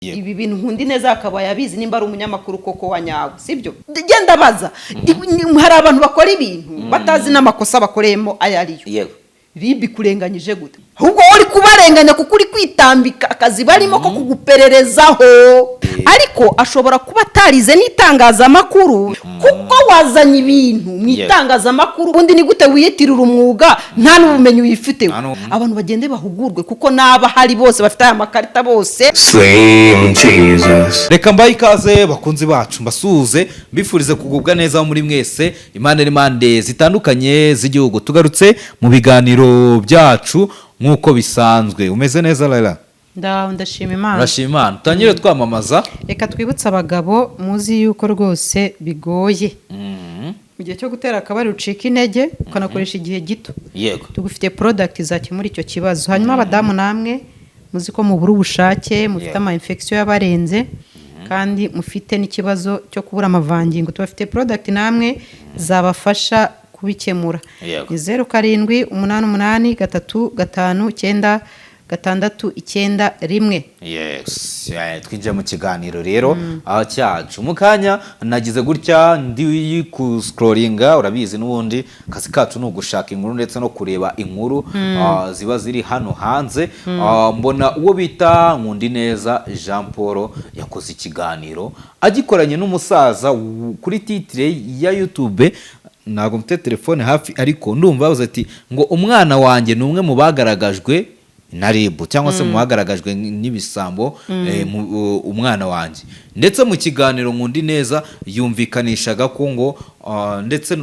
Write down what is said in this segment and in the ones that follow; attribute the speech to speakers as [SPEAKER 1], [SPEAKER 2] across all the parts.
[SPEAKER 1] ibi bintu nkundi neza akaba yabizi nimba ari umunyamakuru koko wanyawe sibyo genda baza hari abantu bakora ibintu batazi n'amakosa bakoreyemo ayariyo
[SPEAKER 2] yego
[SPEAKER 1] ribi kurenganyije gute ahubwo uri kubarenganya kuko uri kwitambika akazi barimo ko kugupererezaho ariko ashobora kuba atarize n'itangazamakuru kuko wazanye ibintu mu itangazamakuru ubundi ni gute wiyitirira umwuga nta n'ubumenyi uyifiteho abantu bagende bahugurwe kuko naba hari bose bafite aya makarita bose.
[SPEAKER 2] Reka mbaye ikaze bakunzi bacu mbasuhuze mbifurize kugubwa neza muri mwese impande zitandukanye z'igihugu tugarutse mu biganiro byacu nk'uko bisanzwe. Umeze neza Laila?
[SPEAKER 1] Ndashima Imana.
[SPEAKER 2] Urashima Imana. Tangire twamamaza.
[SPEAKER 1] Reka twibutse abagabo muzi yuko rwose bigoye mu gihe cyo gutera akabari ucika intege ukanakoresha igihe gito.
[SPEAKER 2] Yego.
[SPEAKER 1] Tugufite product zakemura icyo kibazo. Hanyuma abadamu namwe muzi ko mubura ubushake mufite ama infection yabarenze kandi mufite n'ikibazo cyo kubura amavangingo. Tubafite product namwe zabafasha kubikemura. Ni 0788359691.
[SPEAKER 2] Yes, twinjira mu kiganiro rero aho cyacu mu kanya nagize gutya ndi ku scrollinga urabizi n'ubundi kazi kacu no gushaka inkuru ndetse no kureba inkuru ziba ziri hano hanze. Mbona uwo bita Nkundi neza Jean Paul yakoze ikiganiro agikoranye n'umusaza kuri titre ya YouTube. Nago mfite telefone hafi ariko ndumva bavuze ati ngo umwana wanjye ni umwe mu bagaragajwe na RIB cyangwa se mu bagaragajwe n'ibisambo umwana wanjye. Ndetse mu kiganiro Nkundi neza yumvikanishaga ko ngo ndetse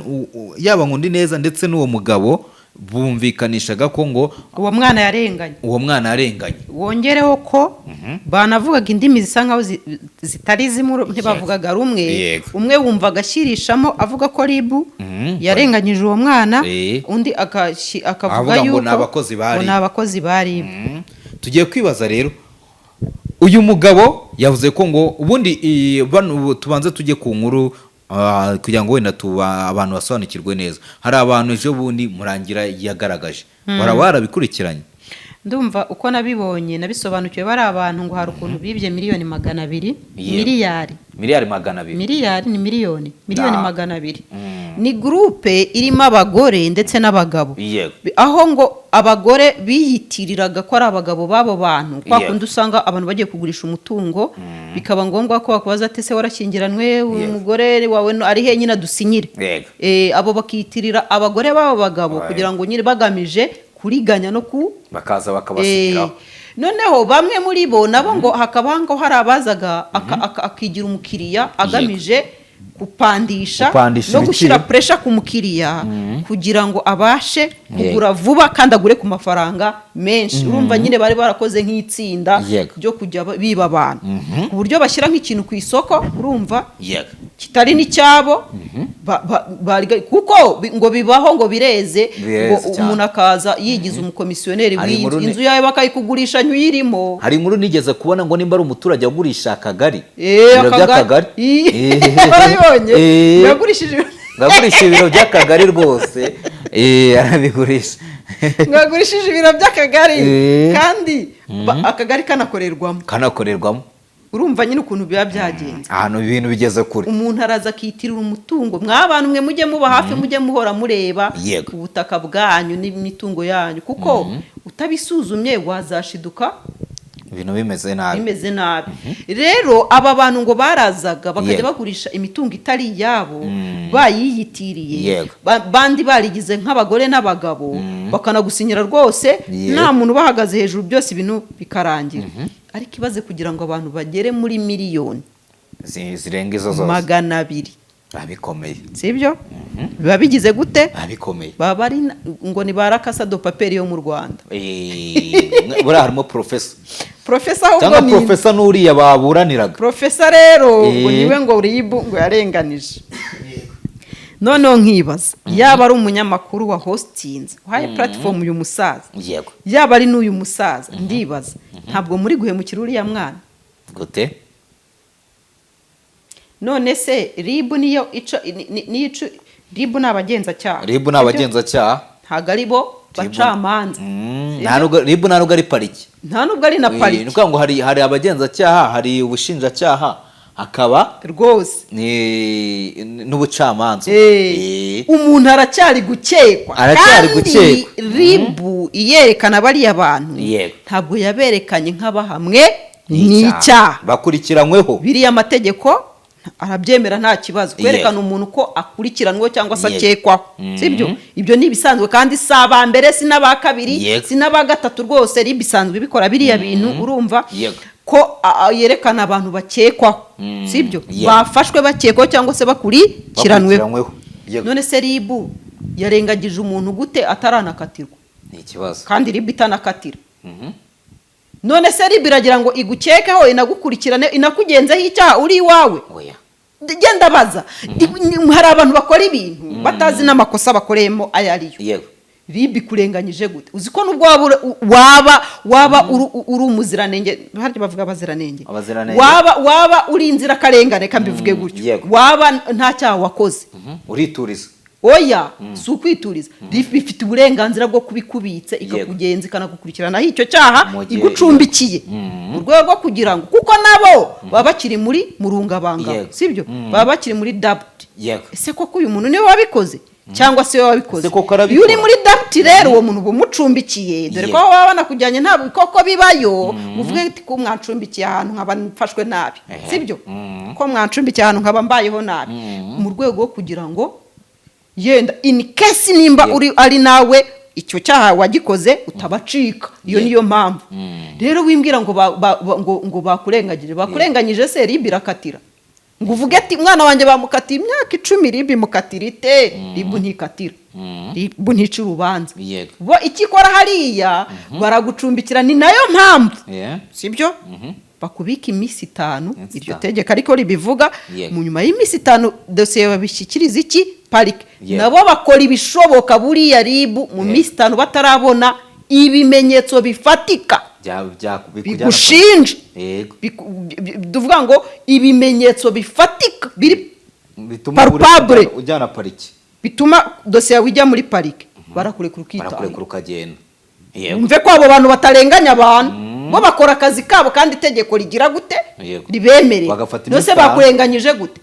[SPEAKER 2] yaba Nkundi neza ndetse n'uwo mugabo bumvikanishaga ko ngo
[SPEAKER 1] uwo mwana yarenganye. Wongereho ko banavugaga indimi zisa nkaho zitari zimwe ntibavugaga rumwe. Umwe wumvaga ashirishamo avuga ko RIB yarenganyije uwo mwana undi akavuga yuko n'abakozi bari.
[SPEAKER 2] Tugiye kwibaza rero uyu mugabo yavuze ko ngo ubundi tubanze tujye ku nkuru kugira ngo wenda abantu basobanukirwe neza. Hari abantu ejo bundi murangira yagaragaje warabikurikiranye?
[SPEAKER 1] Ndumva uko nabibonye nabisobanukiwe bari abantu ngo hari ukuntu bibye miliyoni 200 miliyari
[SPEAKER 2] 200
[SPEAKER 1] miliyari ni miliyoni 200. Ni groupe irimo abagore ndetse n'abagabo. Aho ngo abagore biyitiriraga ko ari abagabo babo bantu kwa kundi usanga abantu bagiye kugurisha umutungo bikaba ngombwa ko bakubaza ati se warashyingiranwe umugore wawe ari he nyina dusinyire. Abo bakiyitirira abagore babo bagabo kugira ngo nyine bagamije kuriganya no
[SPEAKER 2] bakaza bakabasigira.
[SPEAKER 1] Noneho bamwe muri bo nabo ngo hakaba ngo hari abazaga akigira umukiriya agamije kupandisha no gushira pressure ku mukiriya kugira ngo abashe kugura vuba kandi agure ku mafaranga menshi. Urumva nyine bari barakoze nk'itsinda ryo kujya biba abantu ku buryo bashyira nk'ikintu ku isoko urumva kitari n'icyabo kuko ngo bibaho ngo bireze ngo umuntu akaza yigize umukomisiyoneri w'inzu yawe bakayikugurisha nyuyirimo.
[SPEAKER 2] Hari inkuru nigeze kubona ngo nimba ari umuturage agurisha akagari
[SPEAKER 1] yagurishije
[SPEAKER 2] ibiro by'akagari rwose arabigurisha
[SPEAKER 1] ngagurishije ibiro by'akagari kandi akagari kanakorerwamo. Urumva nyine ukuntu biba byagenze
[SPEAKER 2] ahantu ibintu bigeze kure.
[SPEAKER 1] Umuntu araza akitirira umutungo mw'abantu mwe mujye muba hafi mujye muhora mureba ubutaka bwanyu n'imitungo yanyu kuko utabisuzumye wazashiduka
[SPEAKER 2] ibintu bimeze nabi.
[SPEAKER 1] Rero aba bantu ngo barazaga bakajya bagurisha imitungo itari yabo bayiyitiriye bandi barigize nk'abagore n'abagabo bakanagusinyira rwose nta muntu bahagaze hejuru byose ibintu bikarangira. Ariko ibaze kugira ngo abantu bagere muri miliyoni
[SPEAKER 2] zirenga izo zose
[SPEAKER 1] 200
[SPEAKER 2] abikomeye
[SPEAKER 1] sibyo biba bigize gute
[SPEAKER 2] abikomeye
[SPEAKER 1] baba ari ngo ni barakasa do paperi yo mu Rwanda.
[SPEAKER 2] Bura harimo professor
[SPEAKER 1] ahubwo
[SPEAKER 2] ni professor n'uriya baburaniraga
[SPEAKER 1] professor rero ngo niwe ngo RIB ngo yarenganije. Noneho nkibaza yaba ari umunyamakuru wa hostinze uhaye platform uyu musaza yaba ari n'uyu musaza ndibaza ntabwo muri guhemukira uriya mwana
[SPEAKER 2] gute?
[SPEAKER 1] None se RIB niyo RIB n'abagenzacyaha ntago ari bo bacamanza.
[SPEAKER 2] RIB ntabwo ari pariki,
[SPEAKER 1] nta nubwo ari na pariki.
[SPEAKER 2] ni ukuvuga ngo hari abagenzacyaha, hari ubushinjacyaha, hakaba
[SPEAKER 1] rwose
[SPEAKER 2] n'ubucamanza.
[SPEAKER 1] Umuntu aracyari gukekwa, kandi RIB iyerekana bariya bantu ntabwo yaberekanye nk'abahamwe n'icyaha
[SPEAKER 2] bakurikiranyweho.
[SPEAKER 1] biriya amategeko arabyemera nta kibazo, kwerekana umuntu ko akurikiranwe cyangwa se akekwaho, sibyo? Ibyo ni ibisanzwe, kandi si aba mbere, si n'aba kabiri, si n'aba gatatu, rwose RIB isanzwe bikora biriya bintu. Urumva ko yerekana abantu bakekwaho, sibyo? Bafashwe bakekwaho cyangwa se bakurikiranweho. None se RIB yarengagije umuntu gute ataranakatirwa?
[SPEAKER 2] Ni ikibazo,
[SPEAKER 1] kandi RIB itanakatira. None se RIB iragira ngo igukekeho, inagukurikirane, inakugenzeho icyaha uri iwawe? Genda baza. Hari abantu bakora ibintu batazi n'amakosa bakoreyemo ayo ariyo. RIB kurenganyije gute? Uzi ko nubwo waba uri umuziranenge, harya bavuga abaziranenge, waba uri inzira karengane, kambivuge gutyo, waba nta cyaha wakoze,
[SPEAKER 2] urituriza.
[SPEAKER 1] Oya, si ukwituriza. RIB ifite uburenganzira bwo kubikubitse, ikakugenza, ikanagukurikirana icyo cyaha igucumbikiye, mu rwego rwo kugira ngo, kuko nabo baba bakiri muri murungabanga, sibyo? Baba bakiri muri dabuti. Ese koko uyu muntu niwe wabikoze cyangwa se wabikoze? Iyo uri muri dabuti rero, uwo muntu bumucumbikiye, dore ko baba banakujyanye nta bikoko bibayo, muvuge ati ko mwancumbikiye ahantu nkaba mfashwe nabi, sibyo? Ko mwancumbikiye ahantu nkaba mbayeho nabi, mu rwego rwo kugira ngo yenda in case nimba uri ari nawe icyo cyaha wagikoze utabacika. Iyo niyo mpamvu rero wimbwira ngo bakurenganyije se RIB irakatira? Ngo uvuge ati mwana wanjye bamukatiye imyaka 10, RIB imukatira ite? RIB ntikatira, RIB ntica urubanza. Bo ikikora hariya baragucumbikira, ni nayo mpamvu, sibyo? Bakubika iminsi 5, iryo tegeko ariko ribivuga. Mu nyuma y'iminsi 5 dosiye babishyikiriza iki? Parike. Nabo bakora ibishoboka buriya RIB mu minsi 5 batarabona ibimenyetso bifatika bigushinja. Tuvuga ngo ibimenyetso bifatika biri palpable
[SPEAKER 2] ujyana pariki,
[SPEAKER 1] bituma dosiye wijya muri parike, barakurekura
[SPEAKER 2] ukagenda.
[SPEAKER 1] Umve ko abo bantu batarenganya abantu, bo bakora akazi kabo, kandi itegeko rigira gute? Ribemereye. Nose bakurenganyije gute?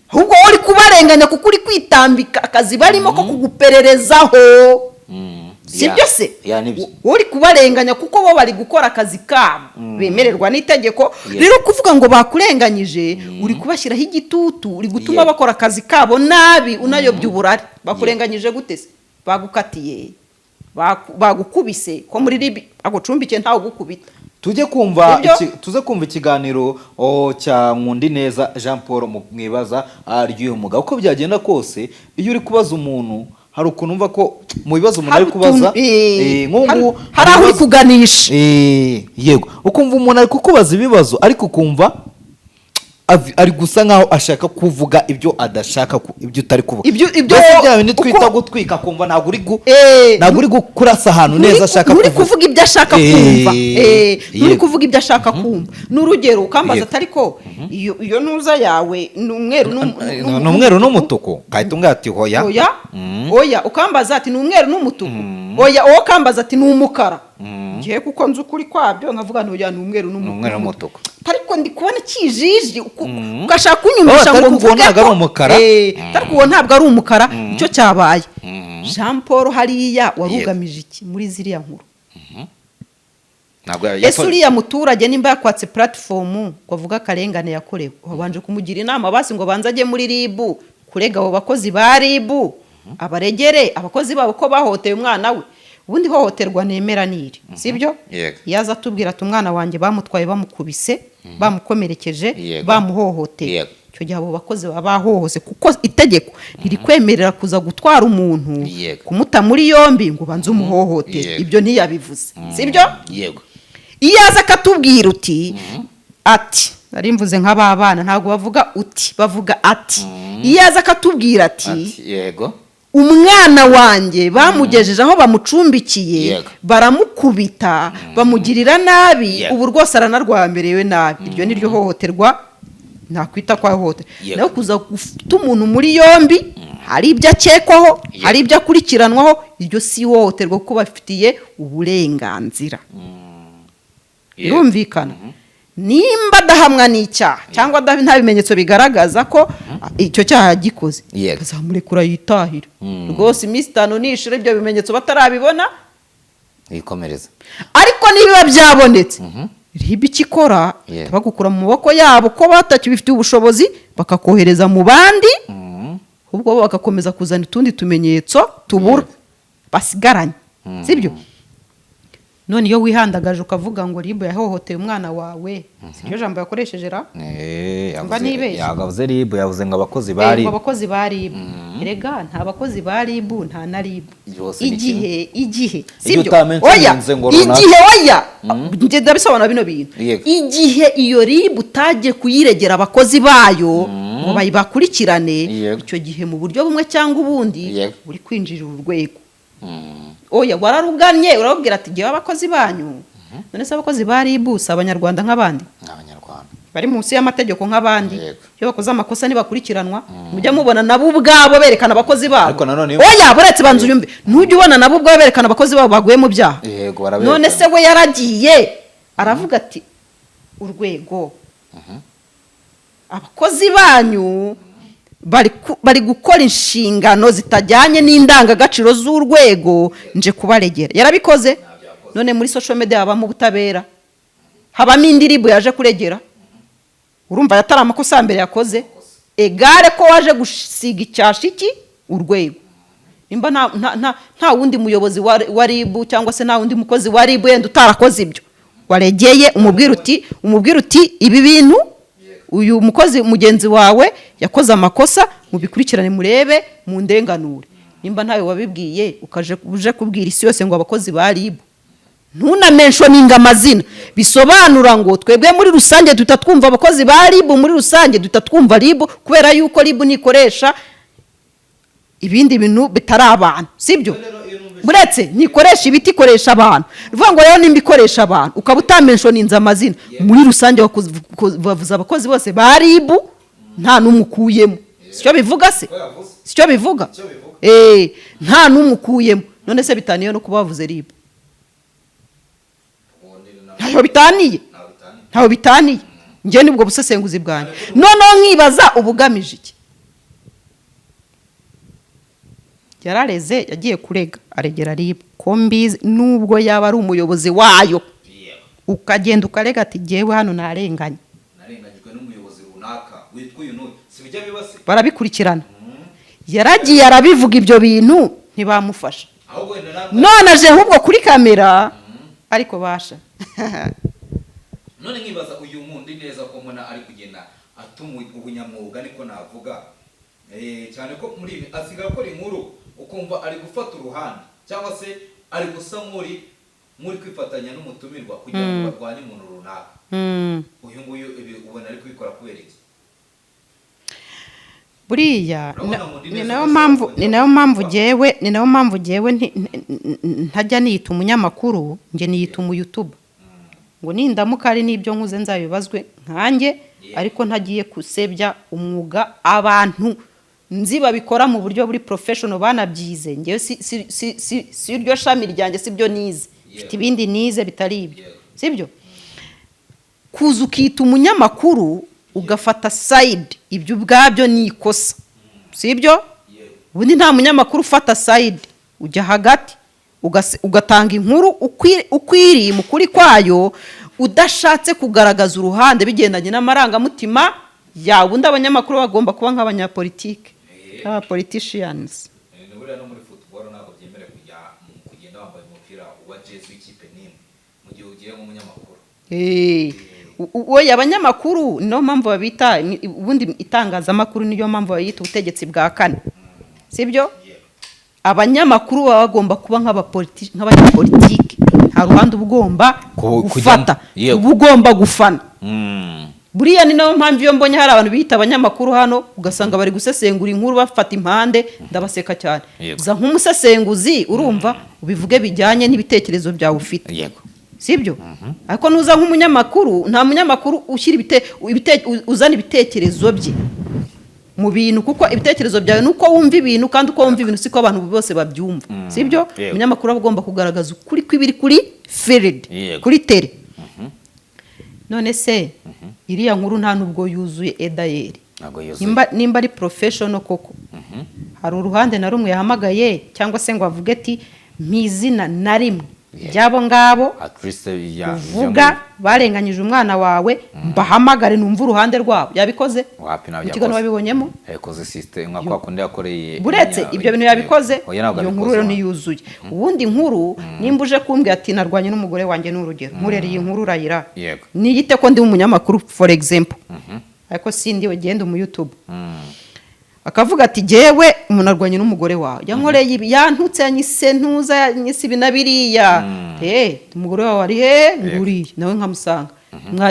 [SPEAKER 1] Ahubwo uri kubarenganya kuko uri kwitambika akazi barimo ko kugupererezaho, sibyo se? Uri kubarenganya kuko bo bari gukora akazi kabo bemererwa n'itegeko. Rero kuvuga ngo bakurenganyije, uri kubashyiraho igitutu, uri gutuma bakora akazi kabo nabi, unayobya uburari. Bakurenganyije gute se? Bagukatiye, bagukubise, ko muri RIB agucumbikiye ntawe gukubita.
[SPEAKER 2] tuze kumva ikiganiro cya Nkundineza Jean Paul mwibaza ry'uyu mugabo. Uko byagenda kose, iyo uri kubaza umuntu, hari ukuntu umva ko mu bibazo umuntu ari kubaza nk'ubu
[SPEAKER 1] hari aho uri kuganisha,
[SPEAKER 2] yego, ukumva umuntu ari kukubaza ibibazo ariko ukumva ari gusa nkaho ashaka kuvuga ibyo adashaka, ibyo utari kuvuga. Ibyo bya bindi twita gutwika, kumva ntabwo uri gukurasa ahantu neza ashaka
[SPEAKER 1] kuvuga ibyo ashaka kumva. Uri kuvuga ibyo ashaka kumva. N'urugero ukambaza atari ko iyo ntuza yawe ni
[SPEAKER 2] umweru n'umutuku, kahita umbwira ati hoya.
[SPEAKER 1] Oya, ukambaza ati ni umweru n'umutuku. Oya, uwo kambaza ati ni umukara. Ngiye kuko nzi ukuri kwabyo nkavuga ntoya ni umweru n'umutuku. Ariko ndi kubona kijiji ugashaka kunyumisha ngo mvuge
[SPEAKER 2] ntabwo ari umukara.
[SPEAKER 1] Ariko uwo ntabwo ari umukara, icyo cyabaye. Jean Paul hariya warugamije iki muri ziriya nkuru? Ese uriya muturage nimba yakwatse platform kuvuga karengane yakorewe, wabanje kumugira inama basi ngo banze ajye muri RIB kurega abo bakozi ba RIB, abaregere abakozi babo ko bahoteye umwana we. Ubundi hohoterwa nemera niri, sibyo? Yaza atubwira ati umwana wanjye bamutwaye bamukubise, bamukomerekeje, bamuhohoteye. Cyo gihe abo bakozi babahohose, kuko itegeko riri kwemerera kuza gutwara umuntu, kumuta muri yombi ngo banze umuhohotere. Ibyo ntiyabivuze, sibyo?
[SPEAKER 2] Yego.
[SPEAKER 1] Iyaza akatubwira uti ati, ari mvuze nk'ababana ntago bavuga uti, bavuga ati. Iyaza akatubwira ati
[SPEAKER 2] yego,
[SPEAKER 1] umwana wanjye bamugejeje aho bamucumbikiye, baramukubita, bamugirira nabi, ubu rwose aranarwamberewe nabi. Iryo ni ryo hohoterwa nakwita kwa hohoterwa. Naho kuza gufata umuntu muri yombi hari ibyo akekwaho hari ibyo akurikiranwaho, iryo si ihohoterwa kuko bafitiye uburenganzira. birumvikana. Nimba adahamwa n'icyaha cyangwa nta bimenyetso bigaragaza ko icyo cyaha yagikoze, bazamurekura yitahira rwose. Iminsi 5 nishira ibyo bimenyetso batarabibona
[SPEAKER 2] ikomereza.
[SPEAKER 1] Ariko niba byabonetse, RIB ikikora bagukura mu maboko yabo ko batakibifitiye ubushobozi, bakakohereza mu bandi, ubwo bagakomeza kuzana utundi tumenyetso tubura basigaranye, sibyo? None iyo wihandagaje ukavuga ngo RIB yahohoteye umwana wawe, siryo jambo yakoresheje ra?
[SPEAKER 2] Yavuze RIB, yavuze ngo abakozi bari
[SPEAKER 1] ngo abakozi bari erega nta bakozi bari nta na RIB. Igihe sibyo? Oya, igihe oya nje ndabisobanura bino bintu. Igihe iyo RIB utaje kuyiregera abakozi bayo ngo bayibakurikirane, icyo gihe mu buryo bumwe cyangwa ubundi uri kwinjirira urwego. Oya, wararuganye urababwira ati giye abakozi banyu. None se abakozi bari busa abanyarwanda nk'abandi, bari munsi y'amategeko nk'abandi. Iyo bakoze amakosa ntibakurikiranwa, mujya mubona nabo ubwabo berekana abakozi babo. Oya, buretse banzu yumbe, ntujye ubona nabo ubwabo berekana abakozi babo baguye mu byaha. None se we yaragiye aravuga ati urwego, abakozi banyu bari gukora inshingano zitajyanye n'indangagaciro z'urwego, nje kubaregera. Yarabikoze. None muri social media habamo ubutabera, habamo indirimbo yaje kuregera. Urumva yatari amakosa mbere yakoze, egare ko waje gusiga icyashiki urwego. Nimba nta wundi muyobozi wa RIB cyangwa se nta wundi mukozi wa RIB yenda utarakoze ibyo, waregeye umubwira uti ibi bintu uyu mukozi mugenzi wawe yakoze amakosa, mubikurikirane murebe mu ndenganure. Nimba ntawe wabibwiye uje kubwira isi yose ngo abakozi ba RIB, ntunamentioninga amazina, bisobanura ngo twebwe muri rusange tutatwumva abakozi ba RIB, muri rusange tutatwumva RIB kubera yuko RIB nikoresha ibindi bintu bitari abantu, sibyo? Buretse nikoresha ibiti, ikoresha abantu. Ruvuga ngo rero nimba ikoresha abantu ukaba utamentioninza amazina, muri rusange bavuza abakozi bose ba RIB nta numukuyemo. Sicyo bivuga se? Sicyo bivuga? Nta numukuyemo. None se bitaniye no kuba bavuze RIB? Ntaho bitaniye. Nje nibwo busesenguzi bwanjye. Noneho nkibaza ubugamije iki? Yarareze yagiye kurega aregera RIB ko mbizi nubwo yaba ari umuyobozi wayo, ukagenda ukarega ati jewe hano narenganye,
[SPEAKER 2] narenganyijwe n'umuyobozi runaka witwa uyu sibijya bibase, barabikurikirana.
[SPEAKER 1] Yaragiye arabivuga ibyo bintu ntibamufasha. None aje ahubwo kuri kamera ariko basha.
[SPEAKER 2] None nkibaza uyu mundi neza ko mbona ari kugenda atuma ubunyamwuga niko navuga, cyane ko muri ibi asiga akora inkuru ukumva ari gufata uruhande cyangwa se ari gusa muri kwifatanya n'umutumirwa kugira ngo barwanye umuntu runaka. Uyu nguyu ubona ari kubikora kubera iki?
[SPEAKER 1] Buriya ni nayo mpamvu jewe ntajya niyita umunyamakuru, nge niyita YouTube. Ngo nindamuka ari n'ibyo nkuze nzabibazwe nkanjye, ariko ntagiye kusebya umwuga abantu nzi babikora mu buryo buri professional banabyize. Ngewe si iryo shami ryanjye, sibyo nize, mfite ibindi nize bitari ibyo, sibyo? Kuza ukita umunyamakuru ugafata side, ibyo ubwabyo ni ikosa, sibyo? Ubundi nta munyamakuru ufata side, ujya hagati ugatanga inkuru ukwiriye mu kuri kwayo, udashatse kugaragaza uruhande bigendanye n'amarangamutima yawe. Ubundi abanyamakuru bagomba kuba nk'abanyapolitike, politicians.
[SPEAKER 2] Nubura no muri football ntabwo byemere kugenda wambaye umupira wa jezi w'ikipe nimwe mu gihe ugiye mu munyamakuru.
[SPEAKER 1] Oya, abanyamakuru niyo mpamvu babita, ubundi itangazamakuru niyo mpamvu bayita ubutegetsi bwa kane, sibyo? Abanyamakuru baba bagomba kuba nk'abanyapolitike, nta ruhande ugomba gufata, ugomba gufana. Buriya ni nayo mpamvu iyo mbonye hari abantu bita abanyamakuru hano ugasanga bari gusesengura inkuru bafata impande, ndabaseka cyane. Uza nk'umusesenguzi urumva ubivuge bijyanye n'ibitekerezo byawe ufite, sibyo? Ariko nuza nk'umunyamakuru, nta munyamakuru ushyira uzana ibitekerezo bye, mu bintu kuko ibitekerezo byawe nuko wumva ibintu kandi uko wumva ibintu siko abantu bose babyumva sibyo umunyamakuru agomba kugaragaza ukuri kw'ibiri kuri field kuri tele none se iriya nkuru nta nubwo yuzuye edayeri nimba ari professional koko hari uruhande na rumwe yahamagaye cyangwa se ngo avuge ati mpizina na rimwe byabo ngabo uvuga barenganyije umwana wawe mbahamagare numva uruhande rwabo yabikoze ikiganiro wabibonyemo
[SPEAKER 2] yakoze system nka kwa kundi yakoreye
[SPEAKER 1] buretse ibyo bintu yabikoze iyo nkuru rero ntiyuzuye ubundi nkuru nimba uje kumbwira ati narwanye n'umugore wanjye n'urugero nkurera iyi nkuru urayira niyite ko ndi umunyamakuru for example ariko sindi we genda mu YouTube akavuga ati jewe umuntu arwanye n'umugore wawe yankoreye ibi yantutse yanyise ntuza yanyise ibi na biriya umugore wawe ari nguriye nawe nkamusanga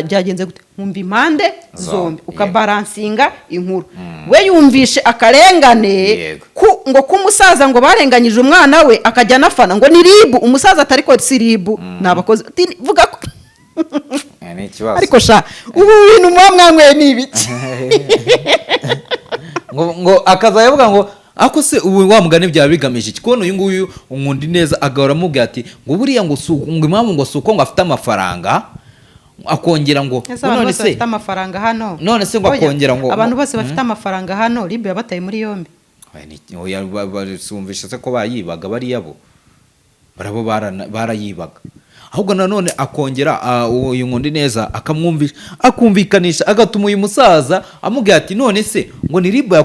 [SPEAKER 1] byagenze gute nkumva impande zombi ukabaransinga inkuru we yumvishe akarengane ngo kumusaza ngo barenganyije umwana we akajya nafana ngo ni ribu umusaza atari ko si ribu nabakoze vuga ko ariko sha ubu bintu mwanyweye ni ibiki
[SPEAKER 2] ngo akazayavuga ngo ako se ubu wamugane bya bigamije iki kone uyu nguyu umundi neza agahora amubwira ati ngo buriya ngo impamvu ngo suko ngo afite amafaranga akongera ngo
[SPEAKER 1] none se afite amafaranga hano
[SPEAKER 2] none se ngo akongera ngo
[SPEAKER 1] abantu bose bafite amafaranga hano ribe yabataye muri yombi
[SPEAKER 2] basumvisha se ko bayibaga bari yabo barabo barayibaga ahubwo nanone akongera uyu ngundi neza akamwumvisha akumvikanisha agatuma uyu musaza amubwira ati none se ngo ni ribu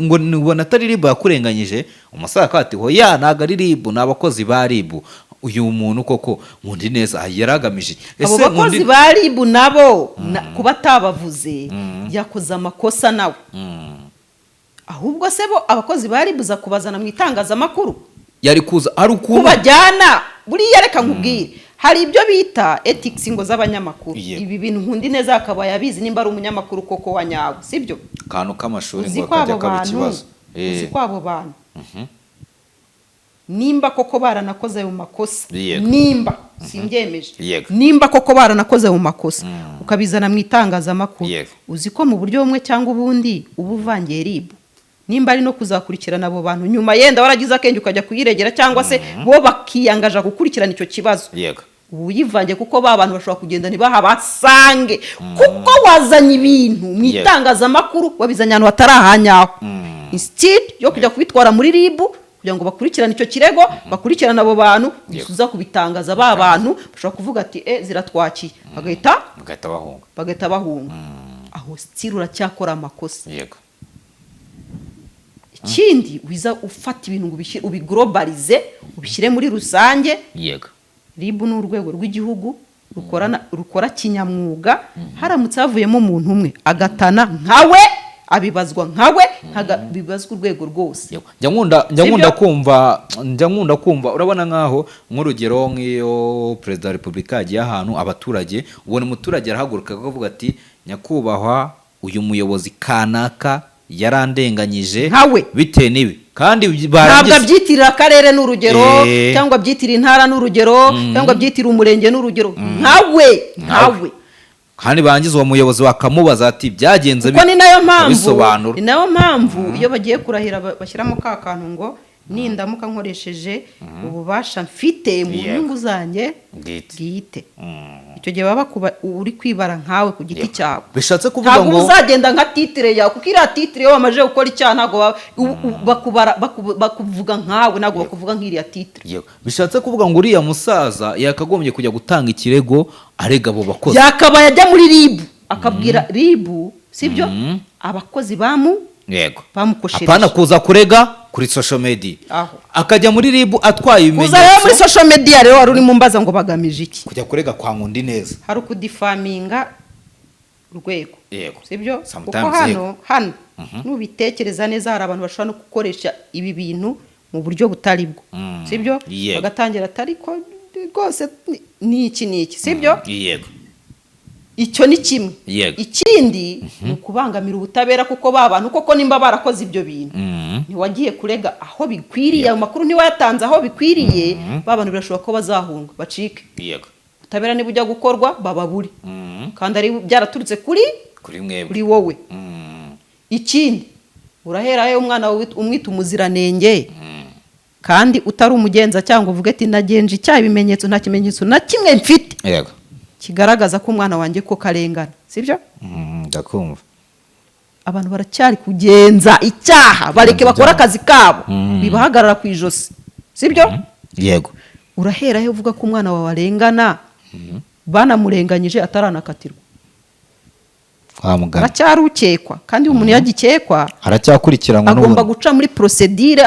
[SPEAKER 2] ngo nibona atari ribu yakurenganyije umusaza akati hoya ntago ari ribu ni abakozi ba ribu uyu muntu koko ngundi neza yaragamije
[SPEAKER 1] abo bakozi ba ribu nabo kuba atabavuze yakoze amakosa nawe ahubwo se bo abakozi ba ribu za kubazana mu itangazamakuru
[SPEAKER 2] yari kuza ari ukuntu
[SPEAKER 1] kubajyana buriya reka nkubwire hari ibyo bita ethics ngo z'abanyamakuru ibi bintu nkundi neza akaba yabizi nimba ari umunyamakuru koko wa nyawe sibyo
[SPEAKER 2] kantu k'amashuri ngo kajya kaba ikibazo
[SPEAKER 1] uzi kwabo bantu nimba koko baranakoze mu makosa nimba simbyemeje nimba koko baranakoze mu makosa ukabizana mu itangazamakuru uzi ko mu buryo bumwe cyangwa ubundi uba uvangiye ribu nimba ari no kuzakurikirana abo bantu nyuma yenda waragize akenge ukajya kuyiregera cyangwa se bo bakiyangaje gukurikirana icyo kibazo uyivange kuko ba bantu bashobora kugenda ntibahabasange kuko wazanye ibintu mu itangazamakuru wabizanye ahantu hatarahanyaho instead yo kujya kubitwara muri ribu kugira ngo bakurikirane icyo kirego bakurikirana abo bantu bisuza kubitangaza ba bantu bashobora kuvuga ati ziratwakiye bagahita bahunga aho still uracyakora amakosa ikindi wiza ufata ibintu ngo ubiglobalize ubishyire muri rusange ribu ni urwego rw'igihugu rukora kinyamwuga haramutse havuyemo umuntu umwe agatana nkawe abibazwa nkawe bibazwa urwego rwose
[SPEAKER 2] njya nkunda kumva urabona nkaho nk'urugero nk'iyo perezida wa repubulika yagiye ahantu abaturage ubona umuturage arahaguruka akavuga ati nyakubahwa uyu muyobozi kanaka yarandenganyije bitewe n'ibi kandi
[SPEAKER 1] ntabwo abyitirira akarere n'urugero cyangwa abyitirira intara n'urugero cyangwa abyitirira umurenge n'urugero nkawe
[SPEAKER 2] kandi bangiza uwo muyobozi bakamubaza ati byagenze
[SPEAKER 1] ni nayo mpamvu iyo bagiye kurahira bashyiramo ka kantu ngo nindamuka nkoresheje ububasha mfite mu nyungu zanjye bwite icyo gihe baba uri kwibara nkawe ku giti cyawe
[SPEAKER 2] bishatse kuvuga ngo
[SPEAKER 1] ntabwo uzagenda nka titire yawe kuko iriya titire iyo wamaze gukora icyaha ntabwo bakuvuga nkawe ntabwo bakuvuga nk'iriya titire
[SPEAKER 2] bishatse kuvuga ngo uriya musaza yakagombye kujya gutanga ikirego arega abo bakozi
[SPEAKER 1] yakabaye ajya muri ribu akabwira ribu sibyo abakozi bamukoshereje
[SPEAKER 2] apana kuza kurega kuri social media akajya muri ribu atwaye ibimenyetso
[SPEAKER 1] kuza muri social media rero wari urimo mbaza ngo bagamije iki
[SPEAKER 2] kujya kurega kwa ngundi neza
[SPEAKER 1] hari ukudifaminga urwego sibyo kuko hano nubitekereza neza hari abantu bashobora no gukoresha ibi bintu mu buryo butari bwo sibyo bagatangira atari ko rwose ni iki sibyo icyo ni kimwe ikindi ni ukubangamira ubutabera kuko ba bantu koko nimba barakoze ibyo bintu ntiwagiye kurega aho bikwiriye ayo makuru ntiwayatanze aho bikwiriye ba bantu birashoboka ko bazahunga bacike ubutabera niba ujya gukorwa bababure kandi ari byaraturutse kuri wowe ikindi uraherayo umwana wawe umwita umuziranenge kandi utari umugenza cyangwa uvuge ati nagenje icyaha ibimenyetso nta kimenyetso na kimwe mfite
[SPEAKER 2] yego
[SPEAKER 1] kigaragaza ko umwana wanjye ko karengana sibyo
[SPEAKER 2] ndakumva
[SPEAKER 1] abantu baracyari kugenza icyaha bareke bakora akazi kabo bibahagarara ku ijosi sibyo
[SPEAKER 2] yego
[SPEAKER 1] uraherayo uvuga ko umwana wawe arengana banamurenganyije ataranakatirwa aracyari ukekwa kandi umuntu yagikekwa
[SPEAKER 2] aracyakurikiranwa
[SPEAKER 1] agomba guca muri procedure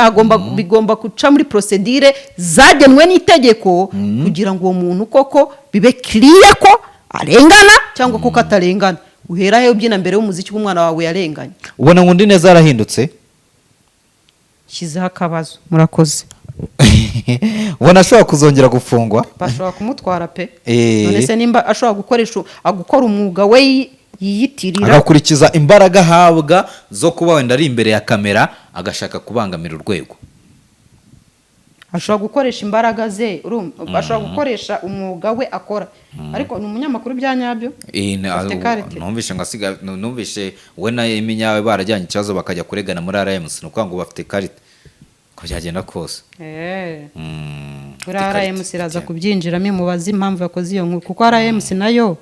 [SPEAKER 1] bigomba guca muri procedure zagenwe n'itegeko kugira ngo uwo muntu koko bibe clear ko arengana cyangwa ko katarengana uherayo ubyina mbere y'umuziki w'umwana wawe yarenganye
[SPEAKER 2] ubona ngo undi neza arahindutse
[SPEAKER 1] shyizeho akabazo murakoze
[SPEAKER 2] ubona ashobora kuzongera gufungwa
[SPEAKER 1] bashobora kumutwara pe none se nimba ashobora gukora umwuga we yiyitirira
[SPEAKER 2] agakurikiza imbaraga ahabwa zo kuba wenda ari imbere ya kamera agashaka kubangamira urwego
[SPEAKER 1] ashobora gukoresha imbaraga ze ashobora gukoresha umwuga we akora ariko ni umunyamakuru bya nyabyo
[SPEAKER 2] numvishe we na Emi nyawe barajyanye ikibazo bakajya kuregana muri RMC ni ukuvuga ngo bafite karita ko byagenda kose
[SPEAKER 1] kuri RMC iraza kubyinjiramo imubaza impamvu yakoze iyo nkuru kuko RMC nayo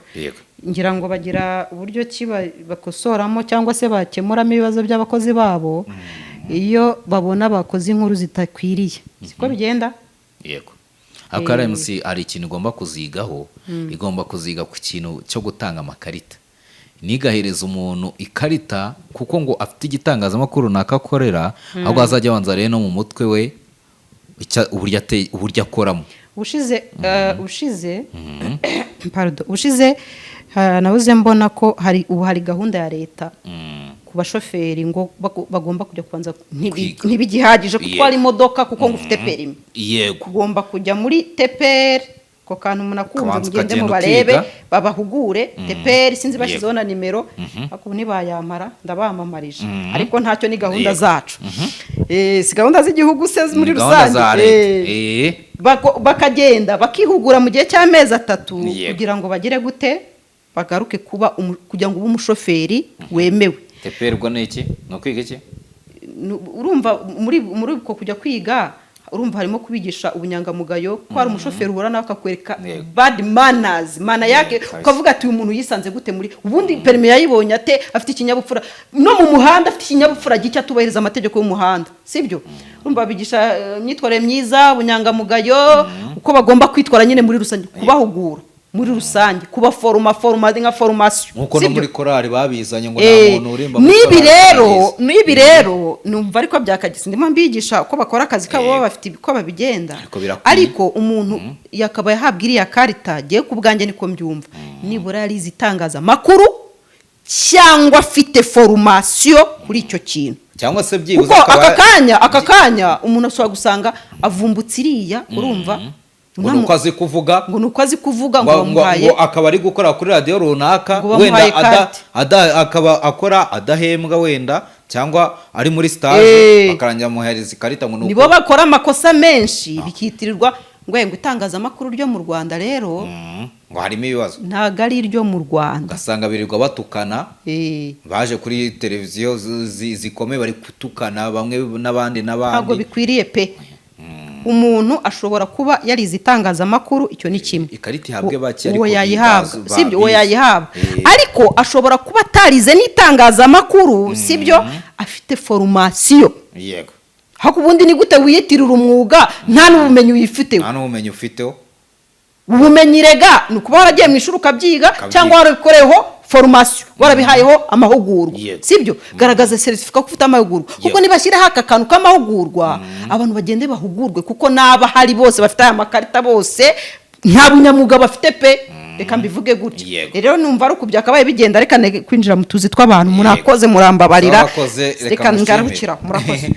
[SPEAKER 1] ngira ngo bagira uburyo ki bakosoramo cyangwa se bakemuramo ibibazo by'abakozi babo iyo babona abakozi inkuru zitakwiriye siko bigenda
[SPEAKER 2] yego ariko RMC ari ikintu igomba kuzigaho igomba kuziga ku kintu cyo gutanga amakarita nigahereza umuntu ikarita kuko ngo afite igitangazamakuru nakakorera ahubwo azajya abanza rero no mu mutwe we uburyo akoramo ushize nabuze mbona ko hari gahunda ya leta ku bashoferi ngo bagomba kujya kubanza ntibigihagije kuko hari imodoka kuko ngo ufite perimi yego
[SPEAKER 1] ugomba kujya muri teperi ko kantu umuntu akumva mugende mu barebe babahugure teperi sinzi bashyizeho na nimero ariko ntibayamara ndabamamarije ariko ntacyo ni gahunda zacu si gahunda z'igihugu se muri rusange bakagenda bakihugura mu gihe cy'amezi 3 kugira ngo bagire gute bagaruke kugira ngo ube umushoferi wemewe
[SPEAKER 2] teperi ubwo ni iki ni ukwiga iki
[SPEAKER 1] urumva muri uko kujya kwiga urumva harimo kubigisha ubunyangamugayo ko hari umushoferi uhura nawe akakwereka bad manners mana yake ukavuga ati uyu muntu yisanze gute muri ubundi perime yayibonye ate afite ikinyabupfura no mu muhanda afite ikinyabupfura gicya tubahiriza amategeko y'umuhanda sibyo urumva bigisha imyitwarire myiza ubunyangamugayo uko bagomba kwitwara nyine muri rusange kubahugura muri rusange kuba forma nka formation
[SPEAKER 2] nkuko no muri korali babizanye ngo nta muntu urimba
[SPEAKER 1] nibi rero numva ariko byakagise ndimo mbigisha uko bakora akazi kabo bafite uko babigenda ariko umuntu yakaba yahabwa iriya karita giye kubwanjye niko mbyumva nibura yari zitangaza makuru cyangwa afite formation kuri icyo kintu
[SPEAKER 2] cyangwa se byibuze
[SPEAKER 1] aka kanya umuntu ashobora gusanga avumbutse iriya urumva
[SPEAKER 2] ngo nukazi kuvuga
[SPEAKER 1] ngo bamuhaye
[SPEAKER 2] ngo akaba ari gukora kuri radio runaka wenda akaba akora adahembwa wenda cyangwa ari muri stage bakarangira muhereza ikarita ngo
[SPEAKER 1] nibo bakora amakosa menshi bikitirirwa ngo itangazamakuru ryo mu Rwanda rero
[SPEAKER 2] ngo harimo ibibazo
[SPEAKER 1] ntago ari ryo mu Rwanda
[SPEAKER 2] gasanga birirwa batukana baje kuri televiziyo zikomeye bari kutukana bamwe n'abandi
[SPEAKER 1] ntago bikwiriye pe umuntu ashobora kuba yarize itangazamakuru icyo ni kimwe
[SPEAKER 2] ikarita ihabwe baki
[SPEAKER 1] ariko yayihabwa sibyo uwo yayihabwa ariko ashobora kuba atarize n'itangazamakuru sibyo afite formation
[SPEAKER 2] yego
[SPEAKER 1] hako ubundi ni gute wiyitirira umwuga nta n'ubumenyi
[SPEAKER 2] ufiteho
[SPEAKER 1] ubumenyi rega ni ukuba waragiye mu ishuri ukabyiga cyangwa warabikoreyeho formation warabihayeho amahugurwa sibyo garagaza certificate ko ufite amahugurwa kuko nibashyiraho aka kantu k'amahugurwa abantu bagende bahugurwe kuko naba hari bose bafite aya makarita bose nta bunyamuga bafite pe reka mbivuge gutya rero numva ari ukubya akabaye bigenda reka kwinjira mu tuzi tw'abantu murakoze murambabarira reka ngarukira murakoze